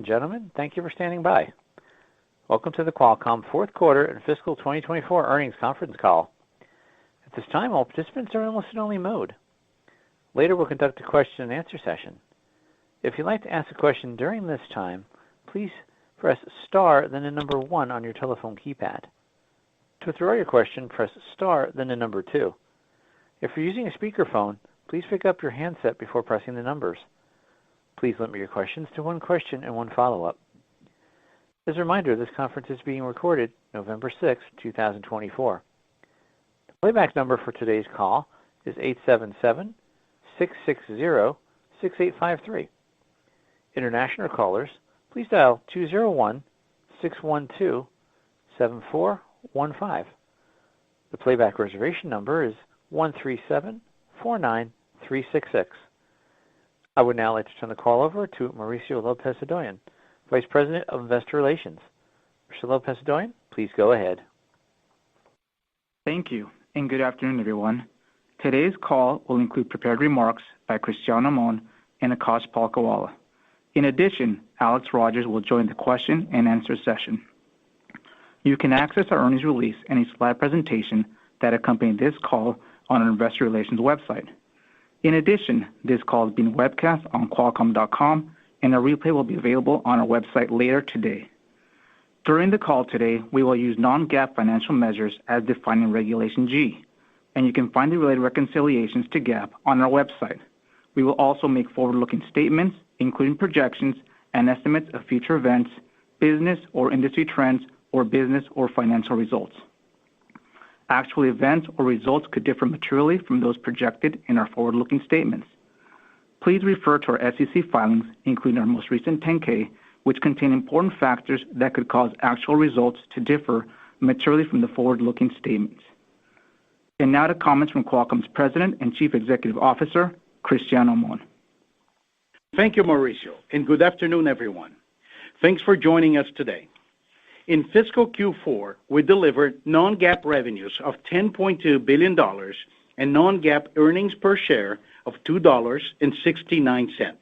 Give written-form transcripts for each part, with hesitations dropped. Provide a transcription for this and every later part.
Gentlemen, thank you for standing by. Welcome to the Qualcomm fourth quarter and fiscal 2024 earnings conference call. At this time, all participants are in listen-only mode. Later, we'll conduct a question-and-answer session. If you'd like to ask a question during this time, please press star, then the number 1 on your telephone keypad. To withdraw your question, press star, then the number 2. If you're using a speakerphone, please pick up your handset before pressing the numbers. Please limit your questions to one question and one follow-up. As a reminder, this conference is being recorded November 6, 2024. The playback number for today's call is 877-660-6853. International callers, please dial 201-612-7415. The playback reservation number is 137-49366. I would now like to turn the call over to Mauricio Lopez-Hodoyan, Vice President of Investor Relations. Mr. Lopez-Hodoyan, please go ahead. Thank you, and good afternoon, everyone. Today's call will include prepared remarks by Cristiano Amon and Akash Palkhiwala. In addition, Alex Rogers will join the question-and-answer session. You can access our earnings release and a slide presentation that accompany this call on our Investor Relations website. In addition, this call is being webcast on Qualcomm.com, and a replay will be available on our website later today. During the call today, we will use non-GAAP financial measures as defined in Regulation G, and you can find the related reconciliations to GAAP on our website. We will also make forward-looking statements, including projections and estimates of future events, business or industry trends, or business or financial results. Actual events or results could differ materially from those projected in our forward-looking statements. Please refer to our SEC filings, including our most recent 10-K, which contain important factors that could cause actual results to differ materially from the forward-looking statements. And now to comments from Qualcomm's President and Chief Executive Officer, Cristiano Amon. Thank you, Mauricio, and good afternoon, everyone. Thanks for joining us today. In fiscal Q4, we delivered non-GAAP revenues of $10.2 billion and non-GAAP earnings per share of $2.69.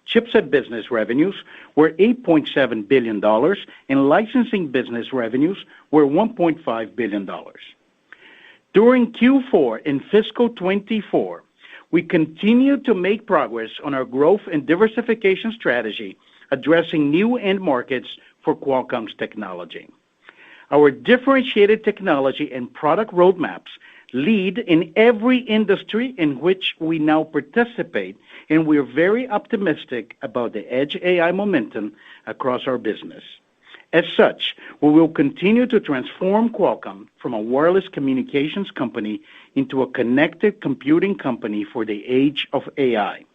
Chipset business revenues were $8.7 billion, and licensing business revenues were $1.5 billion. During Q4 in fiscal 24, we continued to make progress on our growth and diversification strategy, addressing new end markets for Qualcomm's technology. Our differentiated technology and product roadmaps lead in every industry in which we now participate, and we are very optimistic about the edge AI momentum across our business. As such, we will continue to transform Qualcomm from a wireless communications company into a connected computing company for the age of AI.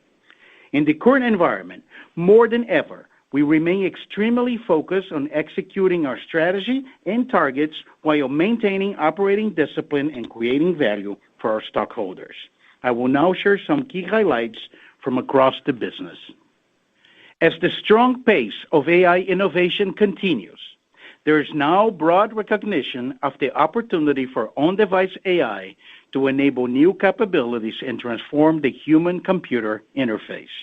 In the current environment, more than ever, we remain extremely focused on executing our strategy and targets while maintaining operating discipline and creating value for our stockholders. I will now share some key highlights from across the business. As the strong pace of AI innovation continues, there is now broad recognition of the opportunity for on-device AI to enable new capabilities and transform the human-computer interface.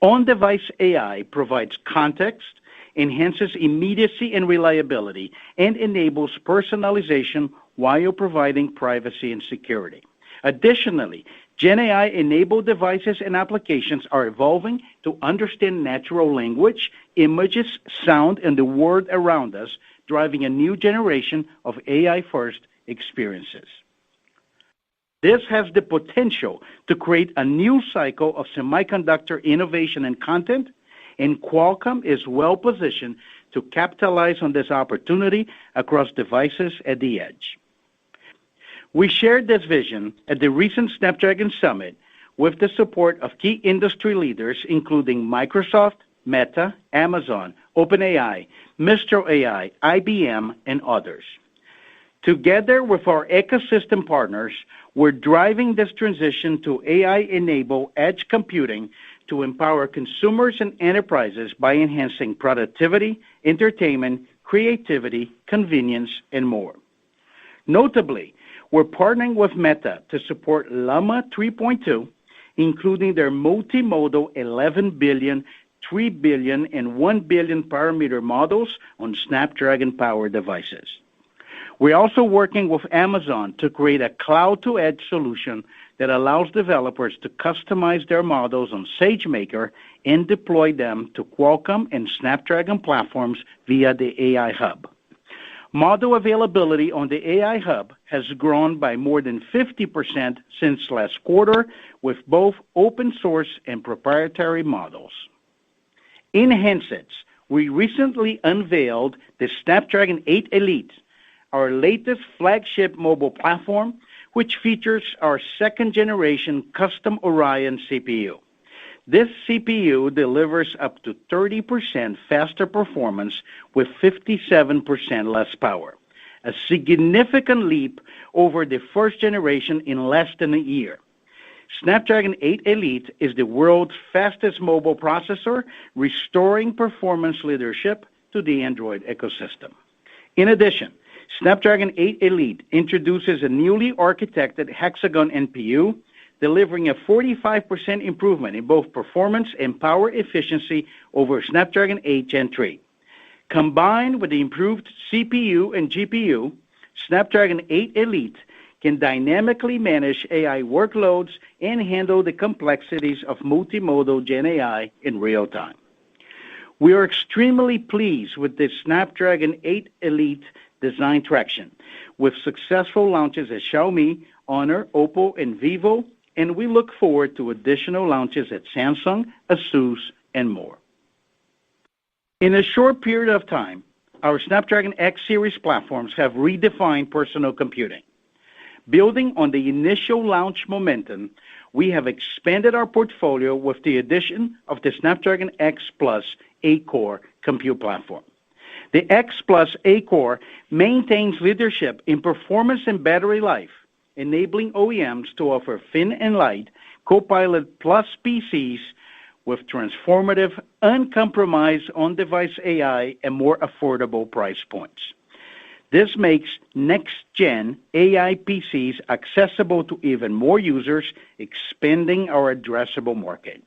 On-device AI provides context, enhances immediacy and reliability, and enables personalization while providing privacy and security. Additionally, Gen AI-enabled devices and applications are evolving to understand natural language, images, sound, and the world around us, driving a new generation of AI-first experiences. This has the potential to create a new cycle of semiconductor innovation and content, and Qualcomm is well-positioned to capitalize on this opportunity across devices at the edge. We shared this vision at the recent Snapdragon Summit with the support of key industry leaders, including Microsoft, Meta, Amazon, OpenAI, Mistral AI, IBM, and others. Together with our ecosystem partners, we're driving this transition to AI-enabled edge computing to empower consumers and enterprises by enhancing productivity, entertainment, creativity, convenience, and more. Notably, we're partnering with Meta to support Llama 3.2, including their multimodal 11 billion 3 billion and 1 billion parameter models on Snapdragon-powered devices. We're also working with Amazon to create a cloud-to-edge solution that allows developers to customize their models on SageMaker and deploy them to Qualcomm and Snapdragon platforms via the AI Hub. Model availability on the AI Hub has grown by more than 50% since last quarter, with both open source and proprietary models. In handsets, we recently unveiled the Snapdragon 8 Elite, our latest flagship mobile platform, which features our second-generation custom Orion CPU. This CPU delivers up to 30% faster performance with 57% less power, a significant leap over the first generation in less than a year. Snapdragon 8 Elite is the world's fastest mobile processor, restoring performance leadership to the Android ecosystem. In addition, Snapdragon 8 Elite introduces a newly architected hexagon NPU, delivering a 45% improvement in both performance and power efficiency over Snapdragon 8 Gen 3. Combined with the improved CPU and GPU, Snapdragon 8 Elite can dynamically manage AI workloads and handle the complexities of multimodal Gen AI in real time. We are extremely pleased with the Snapdragon 8 Elite design traction, with successful launches at Xiaomi, Honor, Oppo, and Vivo, and we look forward to additional launches at Samsung, Asus, and more. In a short period of time, our Snapdragon X series platforms have redefined personal computing. Building on the initial launch momentum, we have expanded our portfolio with the addition of the Snapdragon X Plus 8-core compute platform. The X Plus 8-core maintains leadership in performance and battery life, enabling OEMs to offer thin and light Copilot Plus PCs with transformative, uncompromised on-device AI and more affordable price points. This makes next-gen AI PCs accessible to even more users, expanding our addressable market.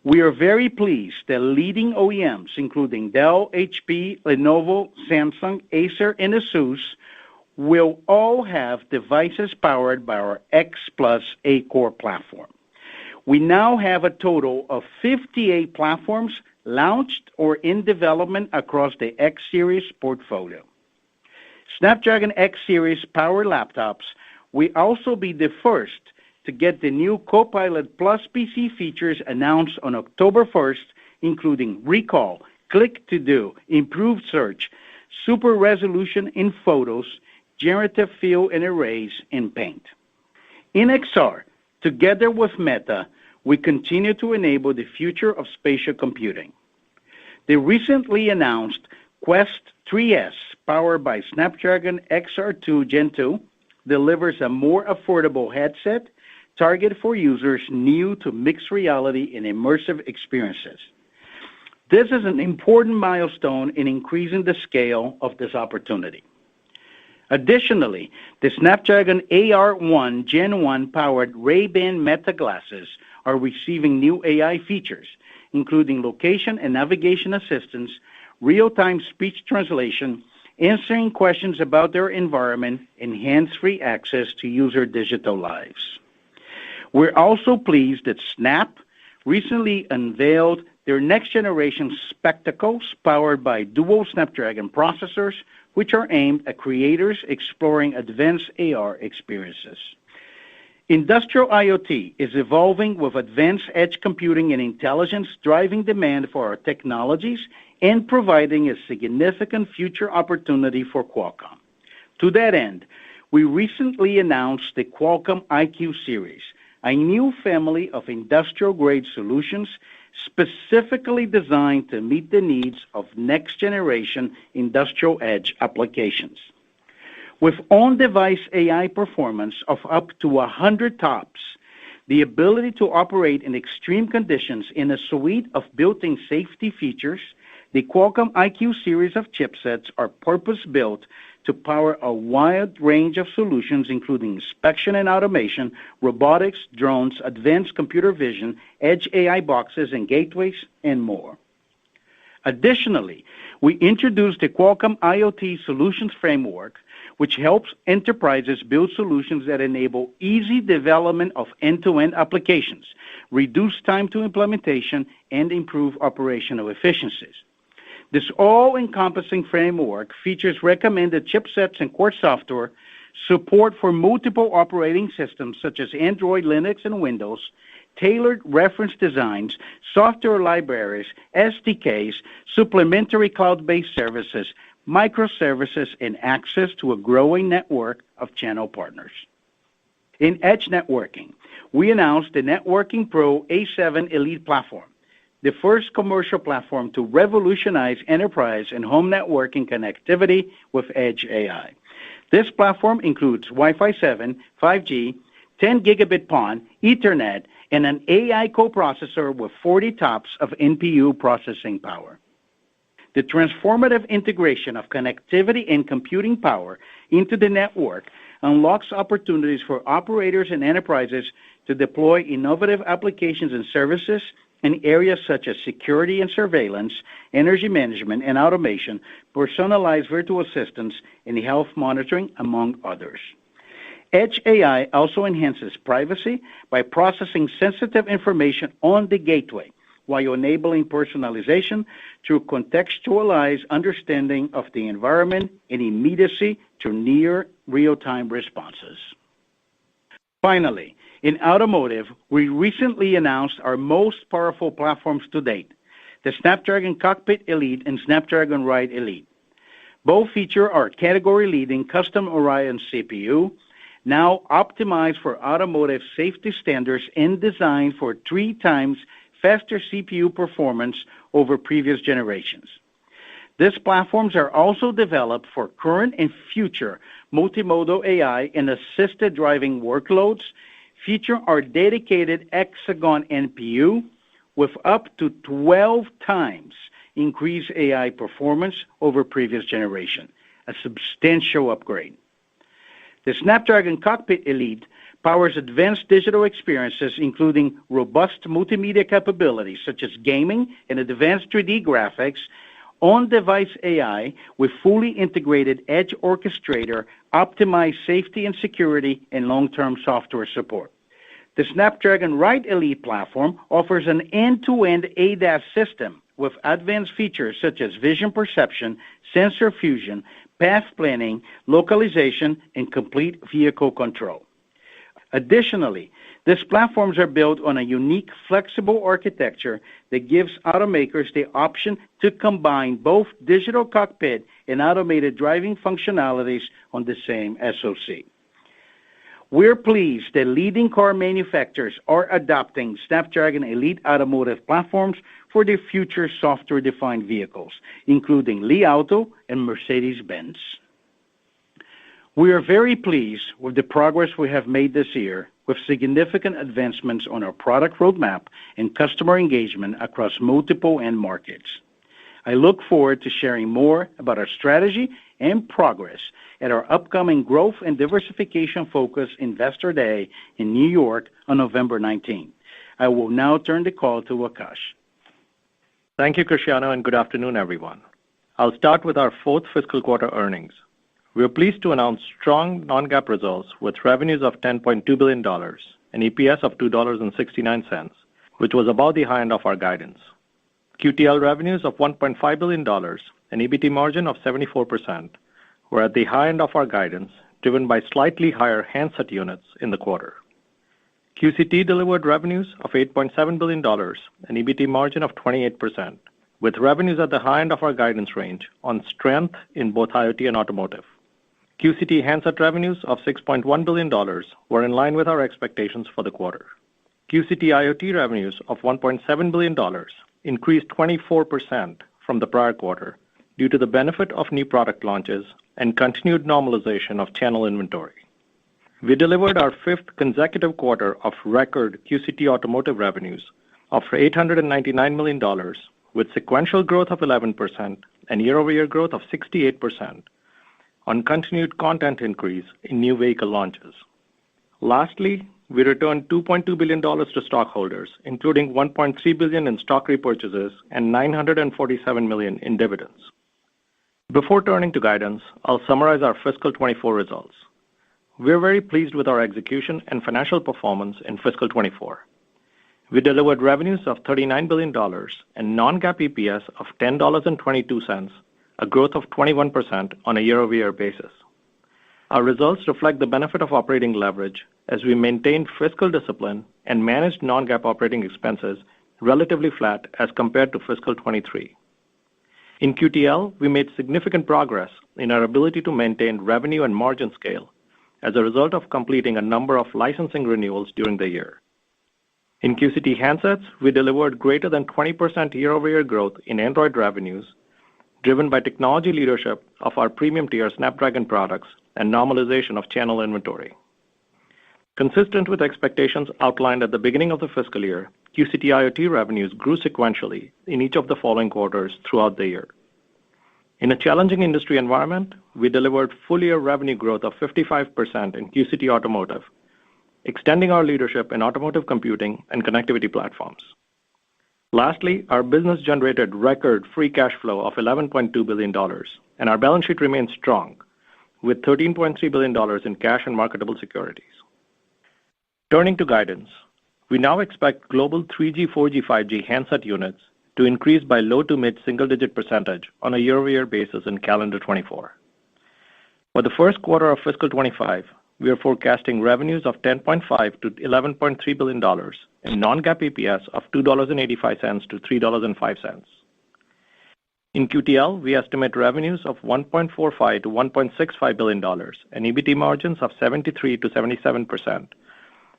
We are very pleased that leading OEMs, including Dell, HP, Lenovo, Samsung, Acer, and Asus, will all have devices powered by our X Plus 8-core platform. We now have a total of 58 platforms launched or in development across the X series portfolio. Snapdragon X series power laptops will also be the first to get the new Copilot Plus PC features announced on October 1st, including recall, click to do, improved search, super resolution in photos, generative fill and arrays in Paint. In XR, together with Meta, we continue to enable the future of spatial computing. The recently announced Quest 3S, powered by Snapdragon XR2 Gen 2, delivers a more affordable headset targeted for users new to mixed reality and immersive experiences. This is an important milestone in increasing the scale of this opportunity. Additionally, the Snapdragon AR1 Gen 1 powered Ray-Ban Meta glasses are receiving new AI features, including location and navigation assistance, real-time speech translation, answering questions about their environment, and hands-free access to user digital lives. We're also pleased that Snap recently unveiled their next-generation spectacles powered by dual Snapdragon processors, which are aimed at creators exploring advanced AR experiences. Industrial IoT is evolving with advanced edge computing and intelligence driving demand for our technologies and providing a significant future opportunity for Qualcomm. To that end, we recently announced the Qualcomm IQ series, a new family of industrial-grade solutions specifically designed to meet the needs of next-generation industrial edge applications. With on-device AI performance of up to 100 TOPS, the ability to operate in extreme conditions in a suite of built-in safety features, The Qualcomm IQ series of chipsets are purpose-built to power a wide range of solutions, including inspection and automation, robotics, drones, advanced computer vision, edge AI boxes and gateways, and more. Additionally, we introduced the Qualcomm IoT Solutions Framework, which helps enterprises build solutions that enable easy development of end-to-end applications, reduce time to implementation, and improve operational efficiencies. This all-encompassing framework features recommended chipsets and core software, support for multiple operating systems such as Android, Linux, and Windows, tailored reference designs, software libraries, SDKs, supplementary cloud-based services, microservices, and access to a growing network of channel partners. In edge networking, we announced the Networking Pro A7 Elite platform, the first commercial platform to revolutionize enterprise and home networking connectivity with edge AI. This platform includes Wi-Fi 7, 5G, 10 gigabit PON, Ethernet, and an AI coprocessor with 40 TOPS of NPU processing power. The transformative integration of connectivity and computing power into the network unlocks opportunities for operators and enterprises to deploy innovative applications and services in areas such as security and surveillance, energy management and automation, personalized virtual assistants, and health monitoring, among others. Edge AI also enhances privacy by processing sensitive information on the gateway, while enabling personalization through contextualized understanding of the environment and immediacy to near real-time responses. Finally, in automotive, we recently announced our most powerful platforms to date, the Snapdragon Cockpit Elite and Snapdragon Ride Elite. Both feature our category-leading custom Orion CPU, now optimized for automotive safety standards and designed for 3 times faster CPU performance over previous generations. These platforms are also developed for current and future multimodal AI and assisted driving workloads, feature our dedicated Hexagon NPU with up to 12 times increased AI performance over previous generation, a substantial upgrade. The Snapdragon Cockpit Elite powers advanced digital experiences, including robust multimedia capabilities such as gaming and advanced 3D graphics, on-device AI with fully integrated edge orchestrator, optimized safety and security, and long-term software support. The Snapdragon Ride Elite platform offers an end-to-end ADAS system with advanced features such as vision perception, sensor fusion, path planning, localization, and complete vehicle control. Additionally, these platforms are built on a unique flexible architecture that gives automakers the option to combine both digital cockpit and automated driving functionalities on the same SoC. We're pleased that leading car manufacturers are adopting Snapdragon Elite automotive platforms for their future software-defined vehicles, including Li Auto and Mercedes-Benz. We are very pleased with the progress we have made this year, with significant advancements on our product roadmap and customer engagement across multiple end markets. I look forward to sharing more about our strategy and progress at our upcoming Growth and Diversification Focus Investor Day in New York on November 19. I will now turn the call to Akash. Thank you, Cristiano, and good afternoon, everyone. I'll start with our fourth fiscal quarter earnings. We are pleased to announce strong non-GAAP results with revenues of $10.2 billion and EPS of $2.69, which was above the high end of our guidance. QTL revenues of $1.5 billion and EBT margin of 74% were at the high end of our guidance, driven by slightly higher handset units in the quarter. QCT delivered revenues of $8.7 billion and EBT margin of 28%, with revenues at the high end of our guidance range on strength in both IoT and automotive. QCT handset revenues of $6.1 billion were in line with our expectations for the quarter. QCT IoT revenues of $1.7 billion increased 24% from the prior quarter due to the benefit of new product launches and continued normalization of channel inventory. We delivered our fifth consecutive quarter of record QCT automotive revenues of $899 million, with sequential growth of 11% and year-over-year growth of 68% on continued content increase in new vehicle launches. Lastly, we returned $2.2 billion to stockholders, including $1.3 billion in stock repurchases and $947 million in dividends. Before turning to guidance, I'll summarize our fiscal 24 results. We're very pleased with our execution and financial performance in fiscal 24. We delivered revenues of $39 billion and non-GAAP EPS of $10.22, a growth of 21% on a year-over-year basis. Our results reflect the benefit of operating leverage as we maintained fiscal discipline and managed non-GAAP operating expenses relatively flat as compared to fiscal 23. In QTL, we made significant progress in our ability to maintain revenue and margin scale as a result of completing a number of licensing renewals during the year. In QCT handsets, we delivered greater than 20% year-over-year growth in Android revenues, driven by technology leadership of our premium-tier Snapdragon products and normalization of channel inventory. Consistent with expectations outlined at the beginning of the fiscal year, QCT IoT revenues grew sequentially in each of the following quarters throughout the year. In a challenging industry environment, we delivered full-year revenue growth of 55% in QCT Automotive, extending our leadership in automotive computing and connectivity platforms. Lastly, our business generated record free cash flow of $11.2 billion, and our balance sheet remains strong, with $13.3 billion in cash and marketable securities. Turning to guidance, we now expect global 3G, 4G, 5G handset units to increase by low to mid single-digit percentage on a year-over-year basis in calendar 24. For the first quarter of fiscal 25, we are forecasting revenues of $10.5 to $11.3 billion and non-GAAP EPS of $2.85 to $3.05. In QTL, we estimate revenues of $1.45 to $1.65 billion and EBT margins of 73 to 77%,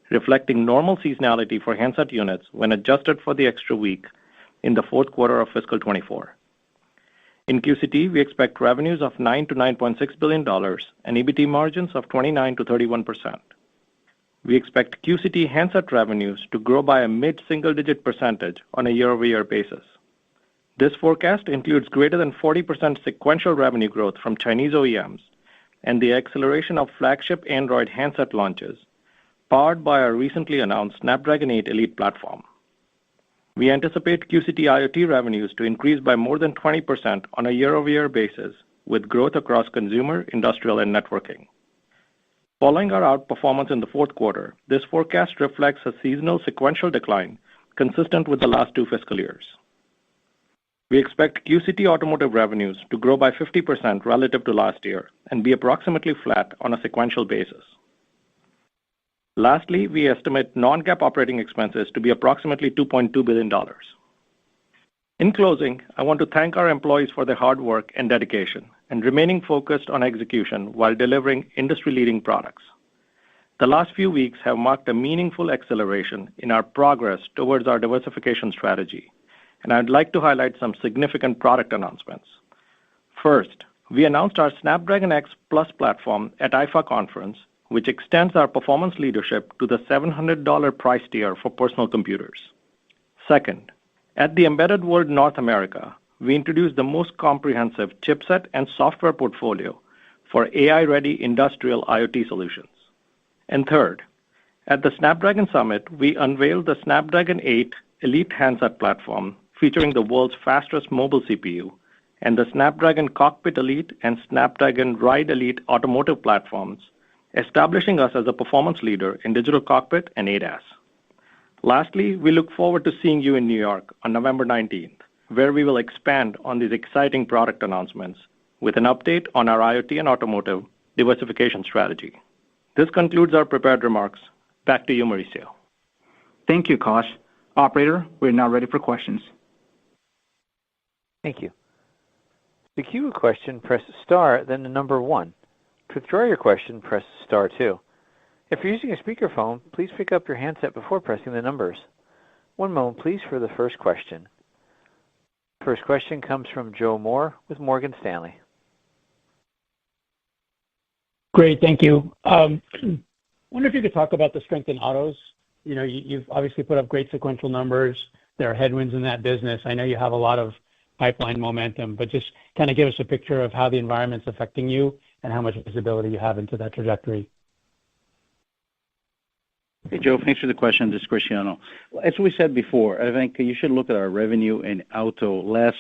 reflecting normal seasonality for handset units when adjusted for the extra week in the fourth quarter of fiscal 24. In QCT, we expect revenues of $9 to $9.6 billion and EBT margins of 29 to 31%. We expect QCT handset revenues to grow by a mid-single-digit percentage on a year-over-year basis. This forecast includes greater than 40% sequential revenue growth from Chinese OEMs and the acceleration of flagship Android handset launches, powered by our recently announced Snapdragon 8 Elite platform. We anticipate QCT IoT revenues to increase by more than 20% on a year-over-year basis, with growth across consumer, industrial, and networking. Following our outperformance in the fourth quarter, this forecast reflects a seasonal sequential decline consistent with the last two fiscal years. We expect QCT Automotive revenues to grow by 50% relative to last year and be approximately flat on a sequential basis. Lastly, we estimate non-GAAP operating expenses to be approximately $2.2 billion. In closing, I want to thank our employees for their hard work and dedication and remaining focused on execution while delivering industry-leading products. The last few weeks have marked a meaningful acceleration in our progress towards our diversification strategy, and I'd like to highlight some significant product announcements. First, we announced our Snapdragon X Plus platform at IFA conference, which extends our performance leadership to the $700 price tier for personal computers. Second, at the Embedded World North America, we introduced the most comprehensive chipset and software portfolio for AI-ready industrial IoT solutions. And third, at the Snapdragon Summit, we unveiled the Snapdragon 8 Elite handset platform featuring the world's fastest mobile CPU and the Snapdragon Cockpit Elite and Snapdragon Ride Elite automotive platforms, establishing us as a performance leader in digital cockpit and ADAS. Lastly, we look forward to seeing you in New York on November 19th, where we will expand on these exciting product announcements with an update on our IoT and automotive diversification strategy. This concludes our prepared remarks. Back to you, Mauricio. Thank you, Kash. Operator, we're now ready for questions. Thank you. To queue a question, press star, then the number 1. To withdraw your question, press star 2. If you're using a speakerphone, please pick up your handset before pressing the numbers. One moment, please, for the first question. First question comes from Joe Moore with Morgan Stanley. Great, thank you. Wonder if you could talk about the strength in autos. You know, you've obviously put up great sequential numbers. there are headwinds in that business. I know you have a lot of pipeline momentum, but just kind of give us a picture of how the environment's affecting you and how much visibility you have into that trajectory. Hey, Joe, thanks for the question. This is Cristiano. As we said before, I think you should look at our revenue in auto less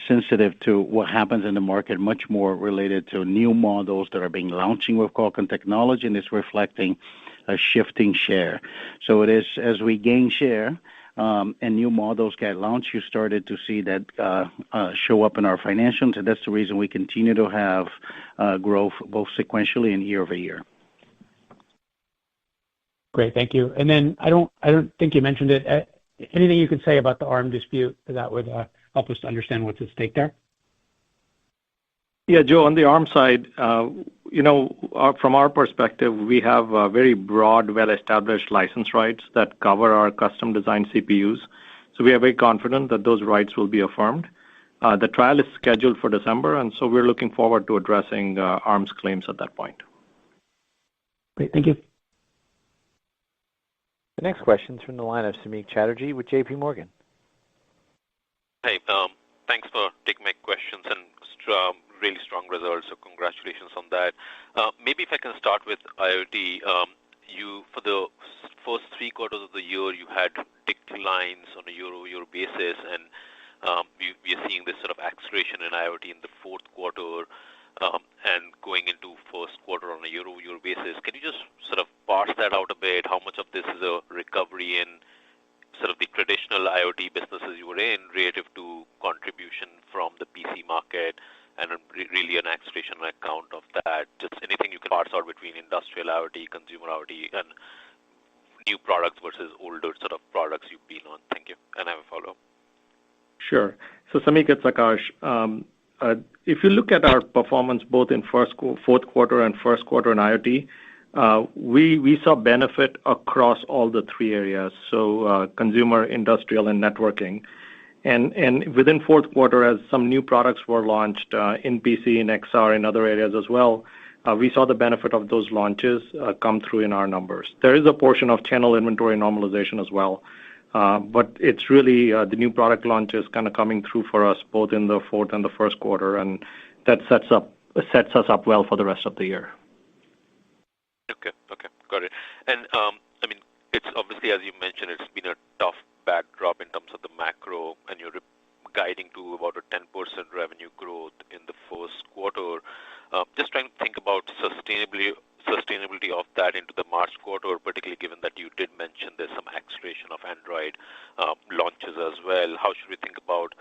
sensitive to what happens in the market, much more related to new models that are being launching with Qualcomm technology, and it's reflecting a shifting share. So it is as we gain share and new models get launched, you started to see that show up in our financials, and that's the reason we continue to have growth both sequentially and year over year. Great, thank you. And then I don't think you mentioned it. Anything you can say about the ARM dispute that would help us to understand what's at stake there? Yeah, Joe, on the ARM side, from our perspective, we have very broad, well-established license rights that cover our custom-designed CPUs. So we are very confident that those rights will be affirmed. The trial is scheduled for December, and so we're looking forward to addressing ARM's claims at that point. Great, thank you. The next question is from the line of Samik Chatterjee with J.P. Morgan. Hey, thanks for taking my questions and really strong results, so congratulations on that. Maybe if I can start with IoT, for the first 3 quarters of the year, you had declines on a year-over-year basis, and we are seeing this sort of acceleration in IoT in the fourth quarter and going into first quarter on a year-over-year basis. Can you just sort of parse that out a bit? How much of this is a recovery in sort of the traditional IoT businesses you were in relative to contribution from the PC market and really an acceleration on account of that? Just anything you can parse out between industrial IoT, consumer IoT, and new products versus older sort of products you've been on. Thank you. And I have a follow-up. Sure. So Samik, it's Akash. If you look at our performance both in fourth quarter and first quarter in IoT, we saw benefit across all the 3 areas, so consumer, industrial, and networking. And within fourth quarter, as some new products were launched in PC, in XR, and other areas as well, we saw the benefit of those launches come through in our numbers. There is a portion of channel inventory normalization as well, but it's really the new product launches kind of coming through for us both in the fourth and the first quarter, and that sets us up well for the rest of the year. Okay, got it. And I mean, it's obviously, as you mentioned, it's been a tough backdrop in terms of the macro, and you're guiding to about a 10% revenue growth in the first quarter. Just trying to think about sustainability of that into the March quarter, particularly given that you did mention there's some acceleration of Android launches as well. How should we think about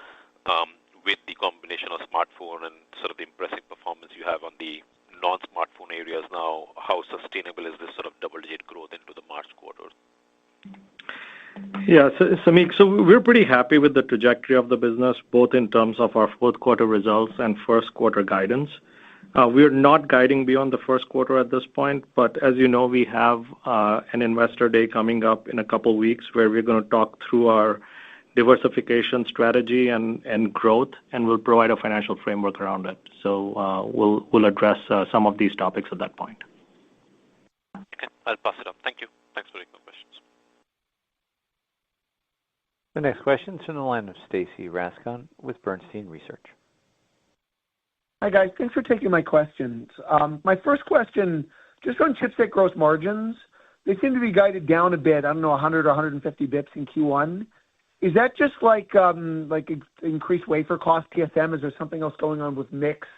with the combination of smartphone and sort of the impressive performance you have on the non-smartphone areas now, how sustainable is this sort of double-digit growth into the March quarter? Yeah, Samik, so we're pretty happy with the trajectory of the business, both in terms of our fourth quarter results and first quarter guidance. We're not guiding beyond the first quarter at this point, but as you know, we have an investor day coming up in a couple weeks where we're going to talk through our diversification strategy and growth, and we'll provide a financial framework around it. So we'll address some of these topics at that point. Okay, I'll pass it up. Thank you. Thanks for taking my questions. The next question is from the line of Stacy Rasgon with Bernstein Research. Hi, guys. Thanks for taking my questions. My first question, just on chipset gross margins, they seem to be guided down a bit. I don't know, 100 or 150 bips in Q1. Is that just like increased wafer cost TSM? Is there something else going on with mix,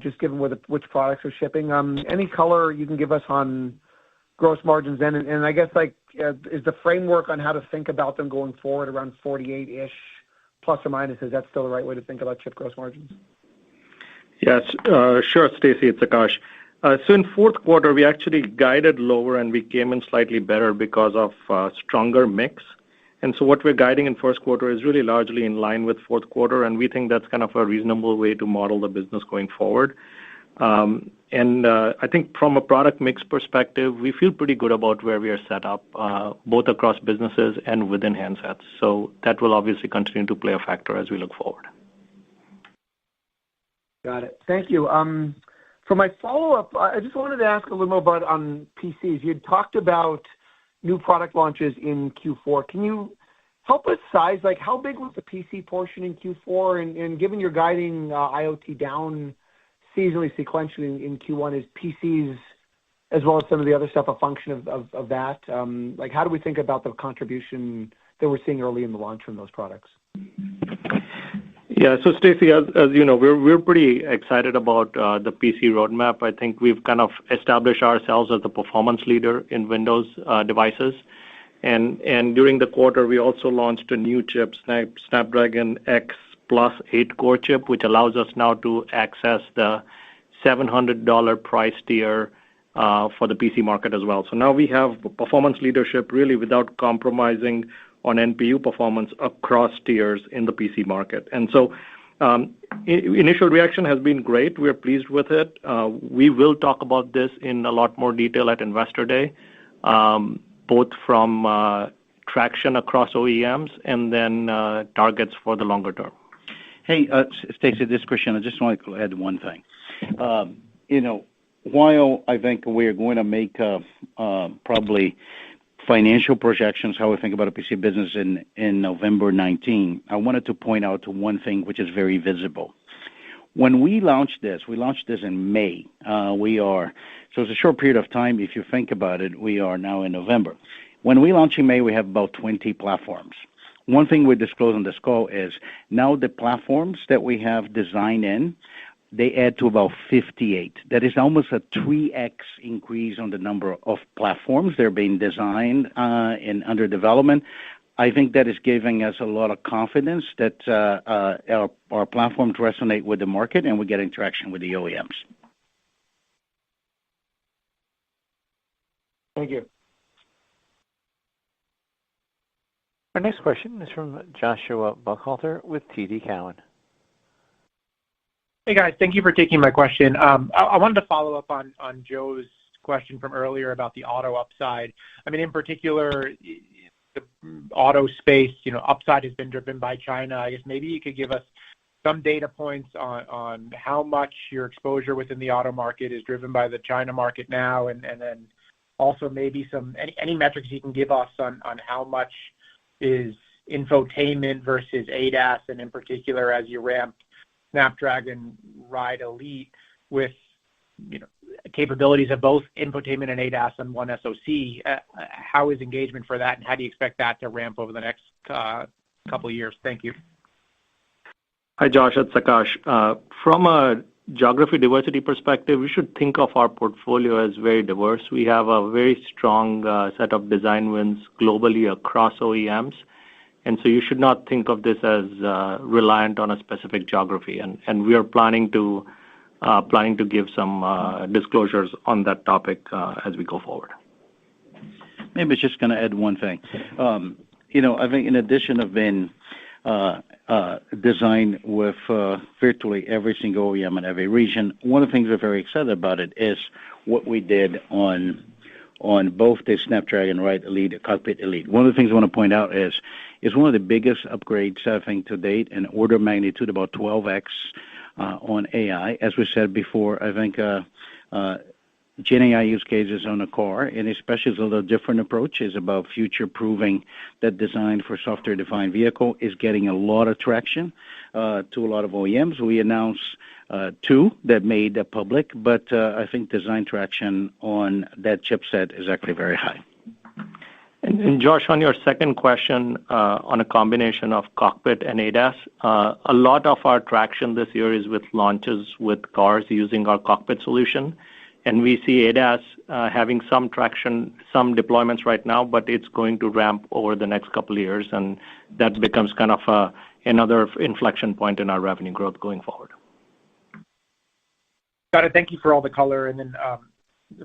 just given which products are shipping? Any color you can give us on gross margins then? And I guess, is the framework on how to think about them going forward around 48-ish, plus or minus, is that still the right way to think about chip gross margins? Yes, sure, Stacy, it's Akash. So in fourth quarter, we actually guided lower and we came in slightly better because of stronger mix. And so what we're guiding in first quarter is really largely in line with fourth quarter, and we think that's kind of a reasonable way to model the business going forward. And I think from a product mix perspective, we feel pretty good about where we are set up, both across businesses and within handsets. So that will obviously continue to play a factor as we look forward. Got it. Thank you. For my follow-up, I just wanted to ask a little more about on PCs. You had talked about, new product launches in Q4. Can you help us size, like, how big was the PC portion in Q4? And given you're guiding IoT down seasonally, sequentially in Q1, is PCs as well as some of the other stuff a function of that? Like, how do we think about the contribution that we're seeing early in the launch from those products? Yeah. So Stacy, as you know, we're pretty excited about the PC roadmap. I think we've kind of established ourselves as the performance leader in Windows devices. And during the quarter, we also launched a new chip, Snapdragon X Plus 8-core chip, which allows us now to access the $700 price tier for the PC market as well. So now we have performance leadership really without compromising on NPU performance across tiers in the PC market. And so initial reaction has been great. We're pleased with it. We will talk about this in a lot more detail at Investor Day, both from traction across OEMs and then targets for the longer term. Hey, Stacy, this is Christian. I just want to add one thing. While I think we're going to make probably financial projections, how we think about a PC business in November 19, I wanted to point out one thing which is very visible. When we launched this in May. So it's a short period of time. If you think about it, we are now in November. When we launched in May, we have about 20 platforms. One thing we disclosed on this call is now the platforms that we have designed in, they add to about 58. That is almost a 3x increase on the number of platforms that are being designed and under development. I think that is giving us a lot of confidence that our platforms resonate with the market and we're getting traction with the OEMs. Thank you. Our next question is from Joshua Buchalter with TD Cowen. Hey guys, thank you for taking my question. I wanted to follow up on Joe's question from earlier about the auto upside. I mean, in particular, the auto space, upside has been driven by China. I guess maybe you could give us some data points on how much your exposure within the auto market is driven by the China market now, and then also maybe any metrics you can give us on how much is infotainment versus ADAS, and in particular as you ramp Snapdragon Ride Elite with capabilities of both infotainment and ADAS on one SoC. How is engagement for that, and how do you expect that to ramp over the next couple of years? Thank you. Hi, Josh. It's Akash. From a geography diversity perspective, we should think of our portfolio as very diverse. We have a very strong set of design wins globally across OEMs. And so you should not think of this as reliant on a specific geography. And we are planning to give some disclosures on that topic as we go forward. Maybe just going to add one thing. I think in addition of being designed with virtually every single OEM in every region, one of the things we're very excited about it is what we did on both the Snapdragon Ride Elite, Cockpit Elite. One of the things I want to point out is one of the biggest upgrades, I think, to date, in order of magnitude about 12x on AI. As we said before, I think Gen AI use cases on a car, and especially a little different approaches about future-proving that design for software-defined vehicle is getting a lot of traction to a lot of OEMs. We announced two that made that public, but I think design traction on that chipset is actually very high. And Josh, on your second question on a combination of cockpit and ADAS, a lot of our traction this year is with launches with cars using our cockpit solution. And we see ADAS having some traction, some deployments right now, but it's going to ramp over the next couple of years, and that becomes kind of another inflection point in our revenue growth going forward. Got it. Thank you for all the color. And then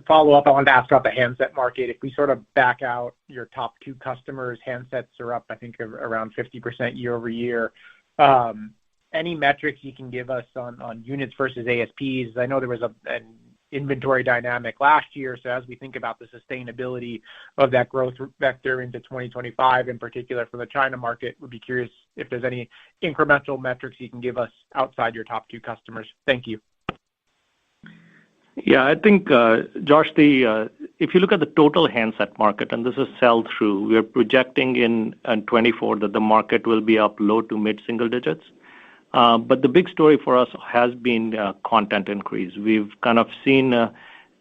follow up, I wanted to ask about the handset market. If we sort of back out your top two customers, handsets are up, I think, around 50% year over year. Any metrics you can give us on units versus ASPs? I know there was an inventory dynamic last year, so as we think about the sustainability of that growth vector into 2025, in particular for the China market, would be curious if there's any incremental metrics you can give us outside your top two customers. Thank you. Yeah, I think, Josh, the if you look at the total handset market, and this is sell-through, we are projecting in 2024 that the market will be up low to mid-single digits. But the big story for us has been content increase. We've kind of seen the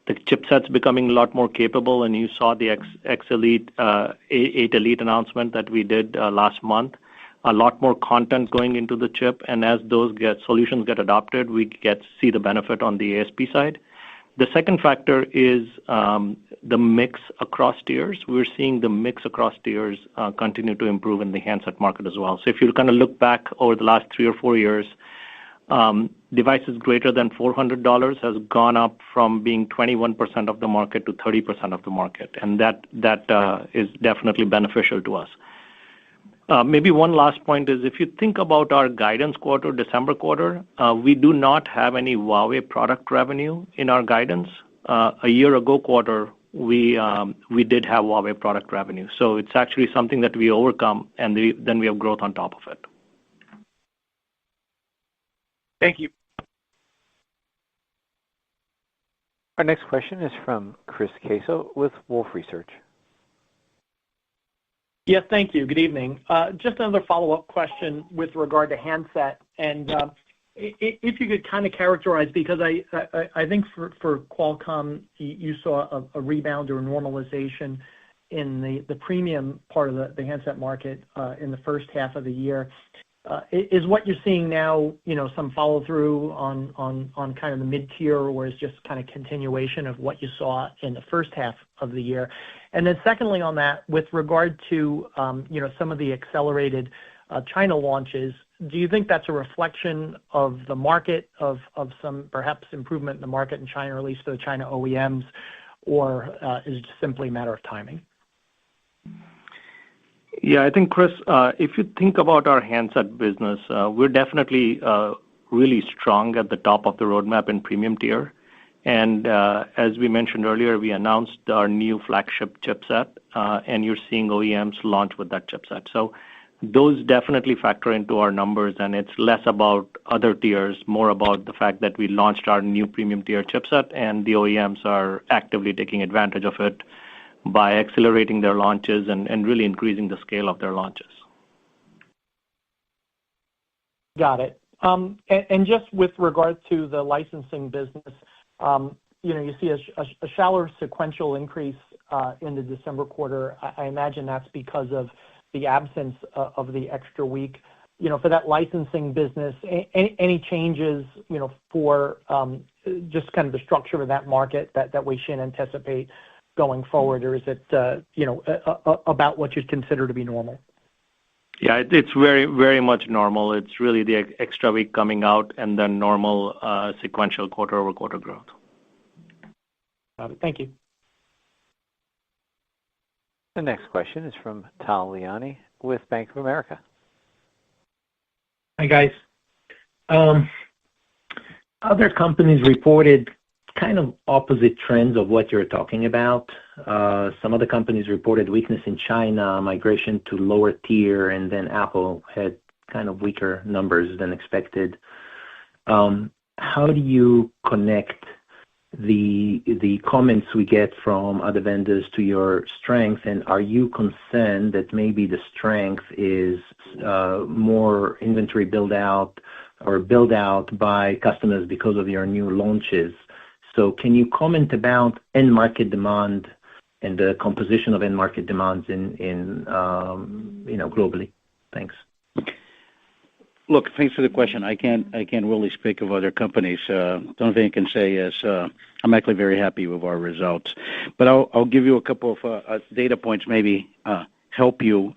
chipsets becoming a lot more capable, and you saw the X Elite, 8 Elite announcement that we did last month. A lot more content going into the chip, and as those solutions get adopted, we see the benefit on the ASP side. The second factor is the mix across tiers. We're seeing the mix across tiers continue to improve in the handset market as well. So if you kind of look back over the last 3 or 4 years, devices greater than $400 has gone up from being 21% of the market to 30% of the market, and that is definitely beneficial to us. Maybe one last point is if you think about our guidance quarter, December quarter, we do not have any Huawei product revenue in our guidance. A year ago quarter, we did have Huawei product revenue. So it's actually something that we overcome, and then we have growth on top of it. Thank you. Our next question is from Chris Caso with Wolfe Research. Yes, thank you. Good evening. Just another follow-up question with regard to handset. And if you could kind of characterize, because I think for Qualcomm, you saw a rebound or normalization in the premium part of the handset market in the first half of the year. Is what you're seeing now, some follow-through on kind of the mid-tier, or is just kind of continuation of what you saw in the first half of the year? And then secondly on that, with regard to, some of the accelerated China launches, do you think that's a reflection of the market, of some perhaps improvement in the market in China, or at least for the China OEMs, or is it simply a matter of timing? Yeah, I think, Chris, if you think about our handset business, we're definitely really strong at the top of the roadmap in premium tier. And as we mentioned earlier, we announced our new flagship chipset, and you're seeing OEMs launch with that chipset. So those definitely factor into our numbers, and it's less about other tiers, more about the fact that we launched our new premium tier chipset, and the OEMs are actively taking advantage of it by accelerating their launches and really increasing the scale of their launches. Got it. And just with regard to the licensing business, you see a shallower sequential increase in the December quarter. I imagine that's because of the absence of the extra week. For that licensing business, any changes, for just kind of the structure of that market that we should anticipate going forward, or is it, about what you'd consider to be normal? Yeah, it's very, very much normal. It's really the extra week coming out and then normal sequential quarter-over-quarter growth. Got it. Thank you. The next question is from Tal Liani with Bank of America. Hi, guys. Other companies reported kind of opposite trends of what you're talking about. Some other companies reported weakness in China, migration to lower tier, and then Apple had kind of weaker numbers than expected. How do you connect the comments we get from other vendors to your strength, and are you concerned that maybe the strength is more inventory build-out or build-out by customers because of your new launches? So can you comment about end market demand and the composition of end market demands in globally? Thanks. Look, thanks for the question. I can't really speak of other companies. The only thing I can say is I'm actually very happy with our results. But I'll give you a couple of data points, maybe help you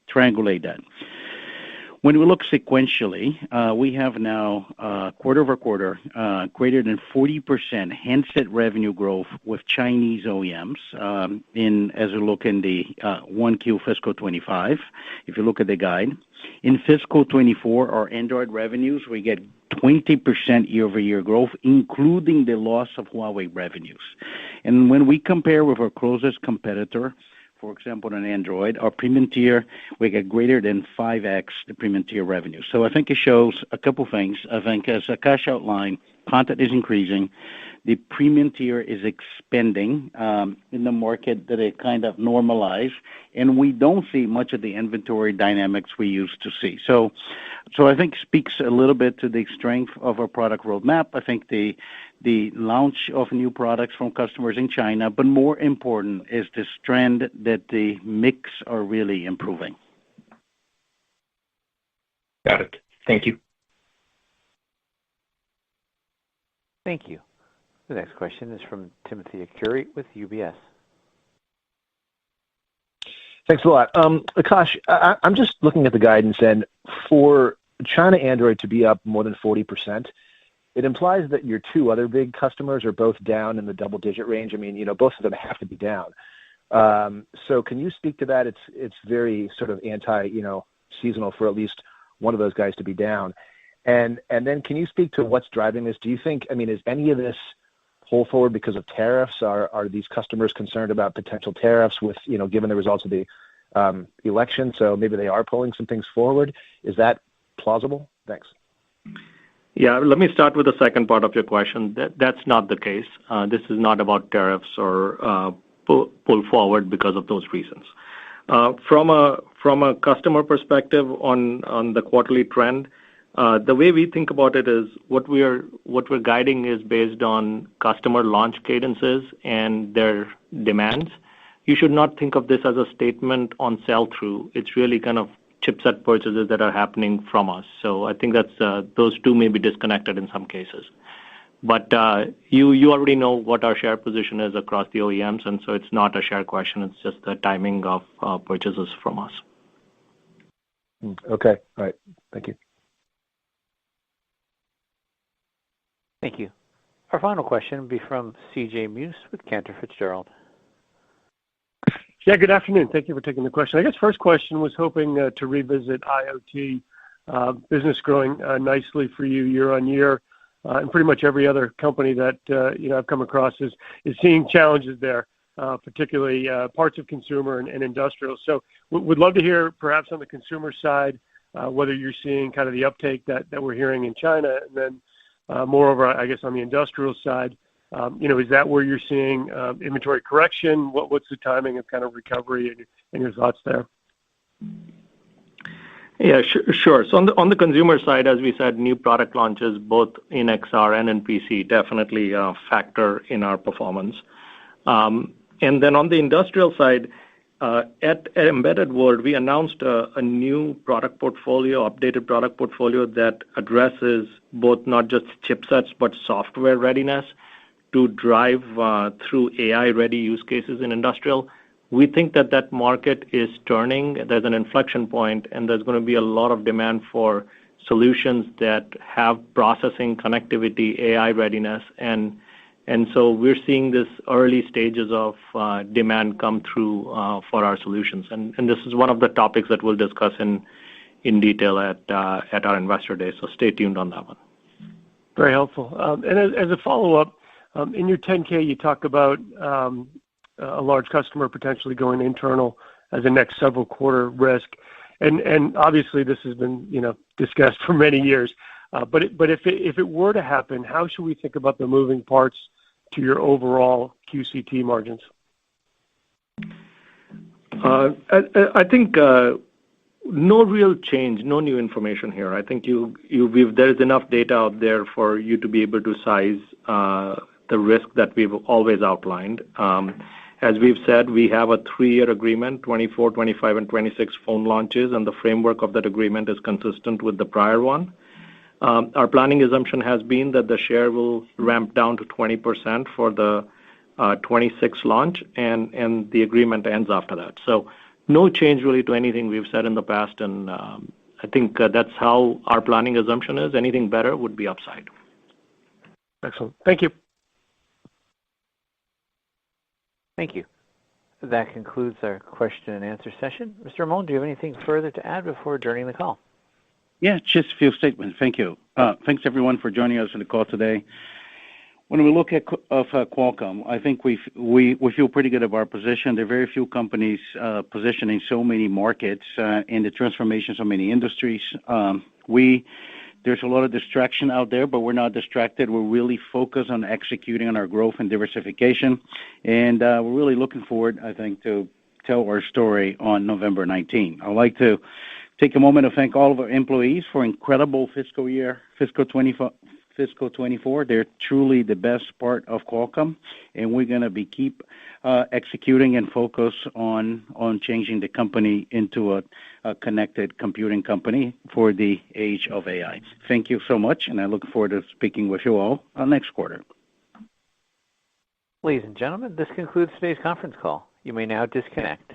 triangulate that. When we look sequentially, we have now quarter-over-quarter greater than 40% handset revenue growth with Chinese OEMs as we look in the 1Q fiscal 25. If you look at the guide, in fiscal 24, our Android revenues, we get 20% year-over-year growth, including the loss of Huawei revenues. And when we compare with our closest competitor, for example, on Android, our premium tier, we get greater than 5x the premium tier revenue. So I think it shows a couple things. I think, as Akash outlined, content is increasing. The premium tier is expanding in the market that it kind of normalized, and we don't see much of the inventory dynamics we used to see. So I think speaks a little bit to the strength of our product roadmap. I think the launch of new products from customers in China, but more important is this trend that the mix are really improving. Got it. Thank you. Thank you. The next question is from Timothy Arcuri with UBS. Thanks a lot. Akash, I'm just looking at the guidance, and for China Android to be up more than 40%, it implies that your two other big customers are both down in the double-digit range. I mean, both of them have to be down. So can you speak to that? It's very sort of seasonal for at least one of those guys to be down. And then can you speak to what's driving this? Do you think, is any of this pull forward because of tariffs? Are these customers concerned about potential tariffs with, given the results of the election? So maybe they are pulling some things forward. Is that plausible? Thanks. Yeah, let me start with the second part of your question. That's not the case. This is not about tariffs or pull forward because of those reasons. From a customer perspective on the quarterly trend, the way we think about it is what we're guiding is based on customer launch cadences and their demands. You should not think of this as a statement on sell-through. It's really kind of chipset purchases that are happening from us. So I think that's those two may be disconnected in some cases. But you already know what our share position is across the OEMs, and so it's not a share question. It's just the timing of purchases from us. Okay. All right. Thank you. Thank you. Our final question will be from C.J. Muse with Cantor Fitzgerald. Yeah, good afternoon. Thank you for taking the question. I guess first question was hoping to revisit IoT business growing nicely for you year on year, and pretty much every other company that I've come across is seeing challenges there, particularly parts of consumer and industrial. So would love to hear perhaps on the consumer side whether you're seeing kind of the uptake that we're hearing in China, and then moreover, I guess on the industrial side, is that where you're seeing inventory correction? What's the timing of kind of recovery and your thoughts there? Yeah, sure. So on the consumer side, as we said, new product launches both in XR and in PC definitely factor in our performance. And then on the industrial side, at Embedded World, we announced a new product portfolio, updated product portfolio that addresses both not just chipsets but software readiness to drive through AI-ready use cases in industrial. We think that market is turning. There's an inflection point, and there's going to be a lot of demand for solutions that have processing, connectivity, AI readiness, and so we're seeing this early stages of demand come through for our solutions. And this is one of the topics that we'll discuss in detail at our Investor Day. So stay tuned on that one. Very helpful. And as a follow-up, in your 10K, you talk about a large customer potentially going internal as a next several quarter risk. And obviously this has been discussed for many years. But if it were to happen, how should we think about the moving parts to your overall QCT margins? I think no real change, no new information here. I think there's enough data out there for you to be able to size the risk that we've always outlined. As we've said, we have a 3-year agreement, 24, 25, and 26 phone launches, and the framework of that agreement is consistent with the prior one. Our planning assumption has been that the share will ramp down to 20% for the 26 launch, and the agreement ends after that. So no change really to anything we've said in the past, and I think that's how our planning assumption is. Anything better would be upside. Excellent. Thank you. Thank you. That concludes our question and answer session. Mr. Amon, do you have anything further to add before adjourning the call? Yeah, just a few statements. Thank you. Thanks, everyone, for joining us on the call today. When we look at Qualcomm, I think we feel pretty good about our position. There are very few companies positioning so many markets in the transformation of so many industries. The There's a lot of distraction out there, but we're not distracted. We're really focused on executing on our growth and diversification, and we're really looking forward, I think, to tell our story on November 19. I'd like to take a moment to thank all of our employees for incredible fiscal 24. They're truly the best part of Qualcomm, and we're going to keep executing and focus on changing the company into a connected computing company for the age of AI. Thank you so much, and I look forward to speaking with you all next quarter. Ladies and gentlemen, this concludes today's conference call. You may now disconnect.